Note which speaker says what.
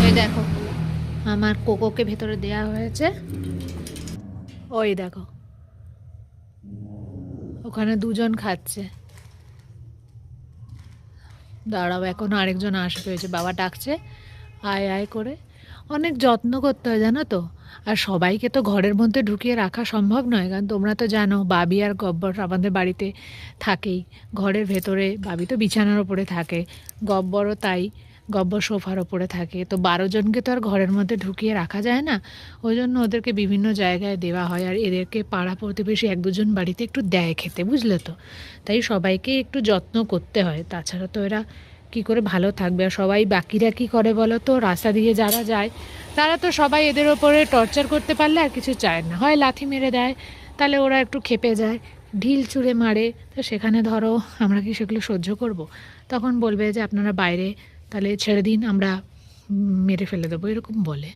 Speaker 1: ওই দেখো আমার কোকোকে ভেতরে দেয়া হয়েছে, ওই দেখো ওখানে দুজন খাচ্ছে। দাঁড়াও, এখন আরেকজন আসবে, হয়েছে বাবা ডাকছে আয় আয় করে। অনেক যত্ন করতে হয় জানো তো। আর সবাইকে তো ঘরের মধ্যে ঢুকিয়ে রাখা সম্ভব নয়, কারণ তোমরা তো জানো বাবি আর গব্বর আমাদের বাড়িতে থাকেই ঘরের ভেতরে। বাবি তো বিছানার ওপরে থাকে, গব্বরও তাই, গব্বর সোফার ওপরে থাকে। তো 12 জনকে তো আর ঘরের মধ্যে ঢুকিয়ে রাখা যায় না, ওই জন্য ওদেরকে বিভিন্ন জায়গায় দেওয়া হয়। আর এদেরকে পাড়া প্রতিবেশী 1-2 জন বাড়িতে একটু দেয় খেতে, বুঝলে তো। তাই সবাইকে একটু যত্ন করতে হয়, তাছাড়া তো এরা কী করে ভালো থাকবে। আর সবাই বাকিরা কী করে বলো তো, রাস্তা দিয়ে যারা যায় তারা তো সবাই এদের ওপরে টর্চার করতে পারলে আর কিছু চায় না, হয় লাথি মেরে দেয়, তাহলে ওরা একটু ক্ষেপে যায়, ঢিল ছুঁড়ে মারে। তো সেখানে ধরো আমরা কি সেগুলো সহ্য করব? তখন বলবে যে আপনারা বাইরে তাহলে ছেড়ে দিন, আমরা মেরে ফেলে দেবো, এরকম বলে।